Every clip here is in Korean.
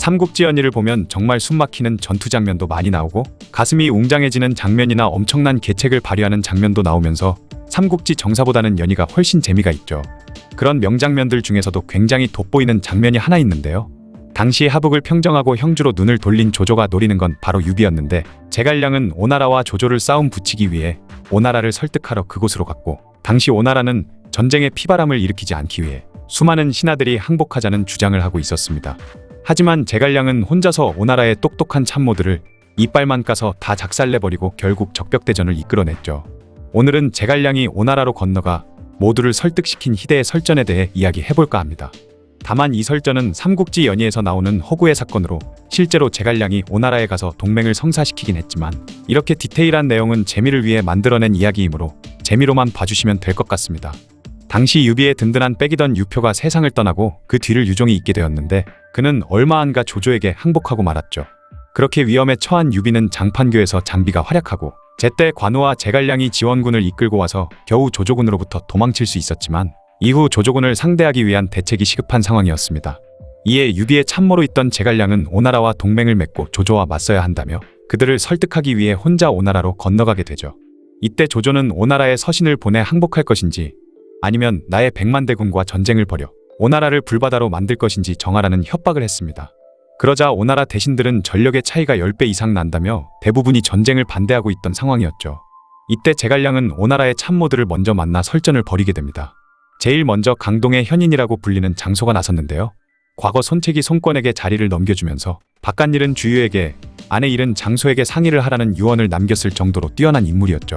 삼국지 연의를 보면 정말 숨막히는 전투 장면도 많이 나오고 가슴이 웅장해지는 장면이나 엄청난 계책을 발휘하는 장면도 나오면서 삼국지 정사보다는 연의가 훨씬 재미가 있죠. 그런 명장면들 중에서도 굉장히 돋보이는 장면이 하나 있는데요. 당시 하북을 평정하고 형주로 눈을 돌린 조조가 노리는 건 바로 유비였는데, 제갈량은 오나라와 조조를 싸움 붙이기 위해 오나라를 설득하러 그곳으로 갔고, 당시 오나라는 전쟁에 피바람을 일으키지 않기 위해 수많은 신하들이 항복하자는 주장을 하고 있었습니다. 하지만 제갈량은 혼자서 오나라의 똑똑한 참모들을 이빨만 까서 다 작살내버리고 결국 적벽대전을 이끌어냈죠. 오늘은 제갈량이 오나라로 건너가 모두를 설득시킨 희대의 설전에 대해 이야기해볼까 합니다. 다만 이 설전은 삼국지 연의에서 나오는 허구의 사건으로 실제로 제갈량이 오나라에 가서 동맹을 성사시키긴 했지만, 이렇게 디테일한 내용은 재미를 위해 만들어낸 이야기이므로 재미로만 봐주시면 될 것 같습니다. 당시 유비의 든든한 백이던 유표가 세상을 떠나고 그 뒤를 유종이 잇게 되었는데, 그는 얼마 안가 조조에게 항복하고 말았죠. 그렇게 위험에 처한 유비는 장판교에서 장비가 활약하고 제때 관우와 제갈량이 지원군을 이끌고 와서 겨우 조조군으로부터 도망칠 수 있었지만, 이후 조조군을 상대하기 위한 대책이 시급한 상황이었습니다. 이에 유비의 참모로 있던 제갈량은 오나라와 동맹을 맺고 조조와 맞서야 한다며 그들을 설득하기 위해 혼자 오나라로 건너가게 되죠. 이때 조조는 오나라에 서신을 보내 항복할 것인지 아니면 나의 100만 대군과 전쟁을 벌여 오나라를 불바다로 만들 것인지 정하라는 협박을 했습니다. 그러자 오나라 대신들은 전력의 차이가 10배 이상 난다며 대부분이 전쟁을 반대하고 있던 상황이었죠. 이때 제갈량은 오나라의 참모들을 먼저 만나 설전을 벌이게 됩니다. 제일 먼저 강동의 현인이라고 불리는 장소가 나섰는데요. 과거 손책이 손권에게 자리를 넘겨주면서 바깥일은 주유에게, 안의 일은 장소에게 상의를 하라는 유언을 남겼을 정도로 뛰어난 인물이었죠.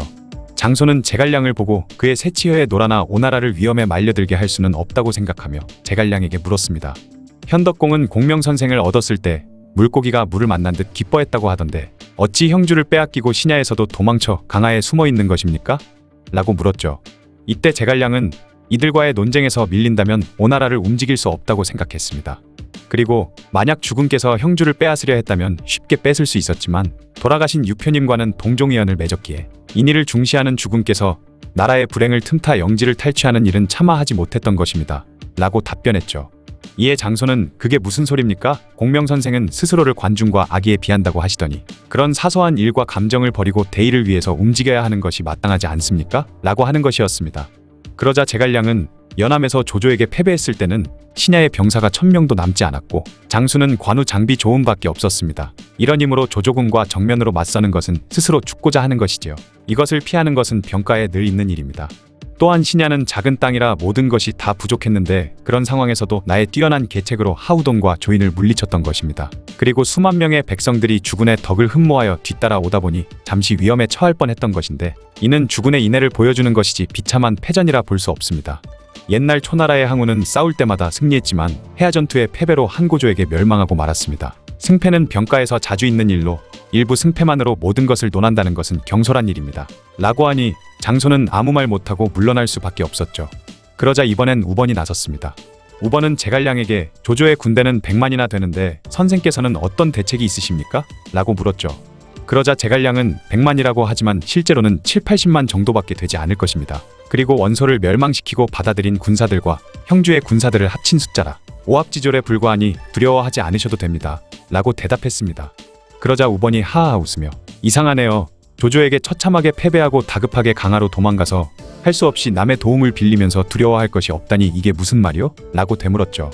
장소는 제갈량을 보고 그의 새치혀에 놀아나 오나라를 위험에 말려들게 할 수는 없다고 생각하며 제갈량에게 물었습니다. 현덕공은 공명선생을 얻었을 때 물고기가 물을 만난 듯 기뻐했다고 하던데 어찌 형주를 빼앗기고 신야에서도 도망쳐 강하에 숨어 있는 것입니까? 라고 물었죠. 이때 제갈량은 이들과의 논쟁에서 밀린다면 오나라를 움직일 수 없다고 생각했습니다. 그리고 만약 주군께서 형주를 빼앗으려 했다면 쉽게 뺏을 수 있었지만 돌아가신 유표님과는 동종의연을 맺었기에 인의를 중시하는 주군께서 나라의 불행을 틈타 영지를 탈취하는 일은 차마 하지 못했던 것입니다. 라고 답변했죠. 이에 장소는 그게 무슨 소립니까? 공명선생은 스스로를 관중과 악의에 비한다고 하시더니 그런 사소한 일과 감정을 버리고 대의를 위해서 움직여야 하는 것이 마땅하지 않습니까? 라고 하는 것이었습니다. 그러자 제갈량은 연암에서 조조에게 패배했을 때는 신야의 병사가 1000명도 남지 않았고 장수는 관우 장비 조음밖에 없었습니다. 이런 힘으로 조조군과 정면으로 맞서는 것은 스스로 죽고자 하는 것이지요. 이것을 피하는 것은 병가에 늘 있는 일입니다. 또한 신야는 작은 땅이라 모든 것이 다 부족했는데 그런 상황에서도 나의 뛰어난 계책으로 하우돈과 조인을 물리쳤던 것입니다. 그리고 수만 명의 백성들이 주군의 덕을 흠모하여 뒤따라 오다 보니 잠시 위험에 처할 뻔했던 것인데 이는 주군의 인애를 보여주는 것이지 비참한 패전이라 볼 수 없습니다. 옛날 초나라의 항우는 싸울 때마다 승리했지만 해아전투의 패배로 한고조에게 멸망하고 말았습니다. 승패는 병가에서 자주 있는 일로 일부 승패만으로 모든 것을 논한다는 것은 경솔한 일입니다. 라고 하니 장소는 아무 말 못하고 물러날 수밖에 없었죠. 그러자 이번엔 우번이 나섰습니다. 우번은 제갈량에게 조조의 군대는 100만이나 되는데 선생께서는 어떤 대책이 있으십니까? 라고 물었죠. 그러자 제갈량은 100만이라고 하지만 실제로는 7, 80만 정도밖에 되지 않을 것입니다. 그리고 원소를 멸망시키고 받아들인 군사들과 형주의 군사들을 합친 숫자라 오합지졸에 불과하니 두려워하지 않으셔도 됩니다. 라고 대답했습니다. 그러자 우번이 하하 웃으며 이상하네요. 조조에게 처참하게 패배하고 다급하게 강하로 도망가서 할 수 없이 남의 도움을 빌리면서 두려워할 것이 없다니 이게 무슨 말이요? 라고 되물었죠.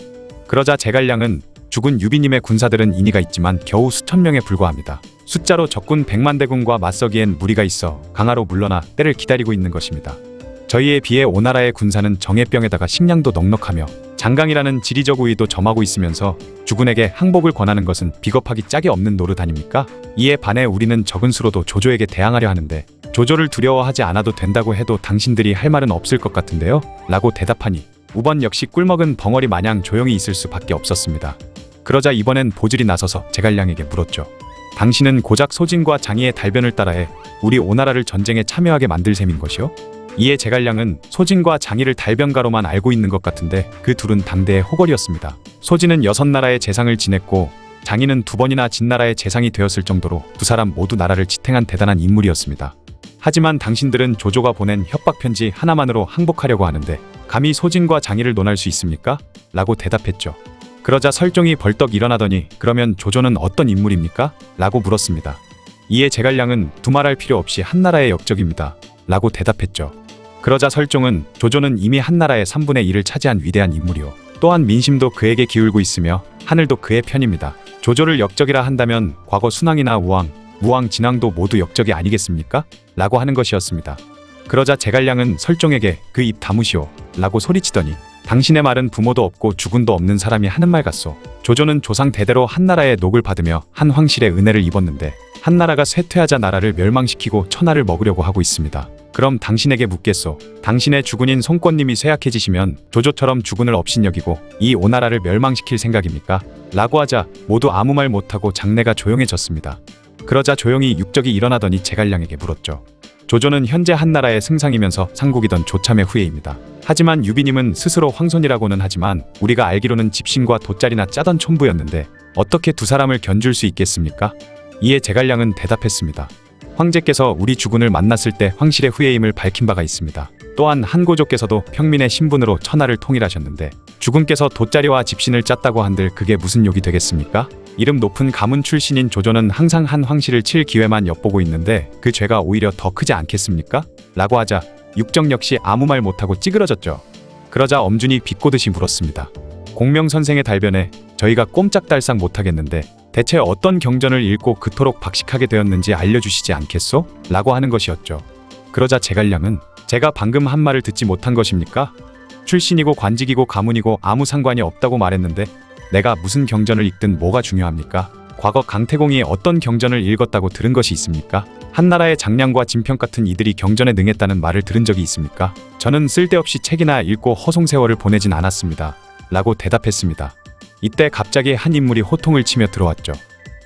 그러자 제갈량은 죽은 유비님의 군사들은 인의가 있지만 겨우 수천 명에 불과합니다. 숫자로 적군 100만 대군과 맞서기엔 무리가 있어 강하로 물러나 때를 기다리고 있는 것입니다. 저희에 비해 오나라의 군사는 정예병에다가 식량도 넉넉하며 장강이라는 지리적 우위도 점하고 있으면서 주군에게 항복을 권하는 것은 비겁하기 짝이 없는 노릇 아닙니까? 이에 반해 우리는 적은 수로도 조조에게 대항하려 하는데 조조를 두려워하지 않아도 된다고 해도 당신들이 할 말은 없을 것 같은데요? 라고 대답하니 우번 역시 꿀먹은 벙어리 마냥 조용히 있을 수밖에 없었습니다. 그러자 이번엔 보질이 나서서 제갈량에게 물었죠. 당신은 고작 소진과 장의의 달변을 따라해 우리 오나라를 전쟁에 참여하게 만들 셈인 것이요? 이에 제갈량은 소진과 장의를 달변가로만 알고 있는 것 같은데 그 둘은 당대의 호걸이었습니다. 소진은 6나라의 재상을 지냈고 장의는 2번이나 진나라의 재상이 되었을 정도로 두 사람 모두 나라를 지탱한 대단한 인물이었습니다. 하지만 당신들은 조조가 보낸 협박편지 하나만으로 항복하려고 하는데 감히 소진과 장의를 논할 수 있습니까? 라고 대답했죠. 그러자 설종이 벌떡 일어나더니 그러면 조조는 어떤 인물입니까? 라고 물었습니다. 이에 제갈량은 두말할 필요 없이 한나라의 역적입니다. 라고 대답했죠. 그러자 설종은 조조는 이미 한나라의 3분의 1을 차지한 위대한 인물이요. 또한 민심도 그에게 기울고 있으며 하늘도 그의 편입니다. 조조를 역적이라 한다면 과거 순왕이나 우왕, 무왕, 진왕도 모두 역적이 아니겠습니까? 라고 하는 것이었습니다. 그러자 제갈량은 설종에게 그 입 다무시오 라고 소리치더니 당신의 말은 부모도 없고 주군도 없는 사람이 하는 말 같소. 조조는 조상 대대로 한나라의 녹을 받으며 한 황실의 은혜를 입었는데 한나라가 쇠퇴하자 나라를 멸망시키고 천하를 먹으려고 하고 있습니다. 그럼 당신에게 묻겠소. 당신의 주군인 송권님이 쇠약해지시면 조조처럼 주군을 업신여기고 이 오나라를 멸망시킬 생각입니까? 라고 하자 모두 아무 말 못하고 장내가 조용해졌습니다. 그러자 조용히 육적이 일어나더니 제갈량에게 물었죠. 조조는 현재 한나라의 승상이면서 상국이던 조참의 후예입니다. 하지만 유비님은 스스로 황손이라고는 하지만 우리가 알기로는 집신과 돗자리나 짜던 촌부였는데 어떻게 두 사람을 견줄 수 있겠습니까? 이에 제갈량은 대답했습니다. 황제께서 우리 주군을 만났을 때 황실의 후예임을 밝힌 바가 있습니다. 또한 한고조께서도 평민의 신분으로 천하를 통일하셨는데 주군께서 돗자리와 집신을 짰다고 한들 그게 무슨 욕이 되겠습니까? 이름 높은 가문 출신인 조조는 항상 한 황실을 칠 기회만 엿보고 있는데 그 죄가 오히려 더 크지 않겠습니까? 라고 하자 육정 역시 아무 말 못하고 찌그러졌죠. 그러자 엄준이 비꼬듯이 물었습니다. 공명선생의 달변에 저희가 꼼짝달싹 못하겠는데 대체 어떤 경전을 읽고 그토록 박식하게 되었는지 알려주시지 않겠소? 라고 하는 것이었죠. 그러자 제갈량은 제가 방금 한 말을 듣지 못한 것입니까? 출신이고 관직이고 가문이고 아무 상관이 없다고 말했는데 내가 무슨 경전을 읽든 뭐가 중요합니까? 과거 강태공이 어떤 경전을 읽었다고 들은 것이 있습니까? 한나라의 장량과 진평 같은 이들이 경전에 능했다는 말을 들은 적이 있습니까? 저는 쓸데없이 책이나 읽고 허송세월을 보내진 않았습니다. 라고 대답했습니다. 이때 갑자기 한 인물이 호통을 치며 들어왔죠.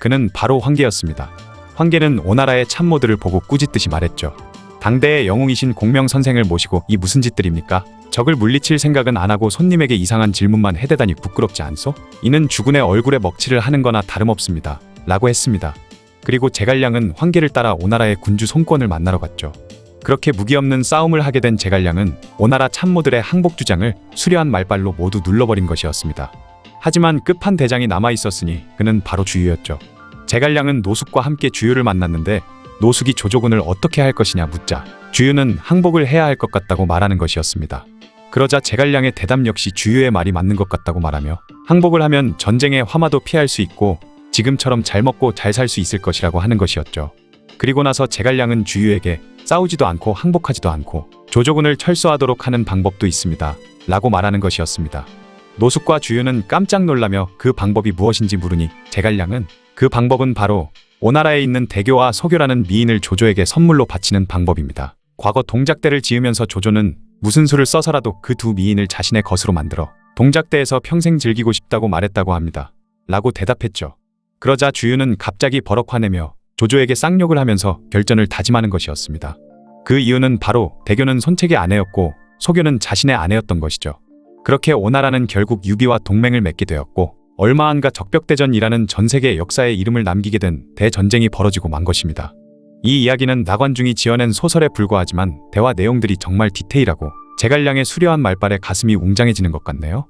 그는 바로 황계였습니다. 황계는 오나라의 참모들을 보고 꾸짖듯이 말했죠. 당대의 영웅이신 공명선생을 모시고 이 무슨 짓들입니까? 적을 물리칠 생각은 안 하고 손님에게 이상한 질문만 해대다니 부끄럽지 않소? 이는 주군의 얼굴에 먹칠을 하는 거나 다름없습니다. 라고 했습니다. 그리고 제갈량은 황계를 따라 오나라의 군주 송권을 만나러 갔죠. 그렇게 무기 없는 싸움을 하게 된 제갈량은 오나라 참모들의 항복 주장을 수려한 말발로 모두 눌러버린 것이었습니다. 하지만 끝판 대장이 남아있었으니 그는 바로 주유였죠. 제갈량은 노숙과 함께 주유를 만났는데 노숙이 조조군을 어떻게 할 것이냐 묻자 주유는 항복을 해야 할 것 같다고 말하는 것이었습니다. 그러자 제갈량의 대답 역시 주유의 말이 맞는 것 같다고 말하며 항복을 하면 전쟁의 화마도 피할 수 있고 지금처럼 잘 먹고 잘 살 수 있을 것이라고 하는 것이었죠. 그리고 나서 제갈량은 주유에게 싸우지도 않고 항복하지도 않고 조조군을 철수하도록 하는 방법도 있습니다. 라고 말하는 것이었습니다. 노숙과 주유는 깜짝 놀라며 그 방법이 무엇인지 물으니 제갈량은 그 방법은 바로 오나라에 있는 대교와 소교라는 미인을 조조에게 선물로 바치는 방법입니다. 과거 동작대를 지으면서 조조는 무슨 수를 써서라도 그 두 미인을 자신의 것으로 만들어 동작대에서 평생 즐기고 싶다고 말했다고 합니다. 라고 대답했죠. 그러자 주유는 갑자기 버럭 화내며 조조에게 쌍욕을 하면서 결전을 다짐하는 것이었습니다. 그 이유는 바로 대교는 손책의 아내였고 소교는 자신의 아내였던 것이죠. 그렇게 오나라는 결국 유비와 동맹을 맺게 되었고 얼마 안가 적벽대전이라는 전세계 역사에 이름을 남기게 된 대전쟁이 벌어지고 만 것입니다. 이 이야기는 나관중이 지어낸 소설에 불과하지만 대화 내용들이 정말 디테일하고 제갈량의 수려한 말발에 가슴이 웅장해지는 것 같네요.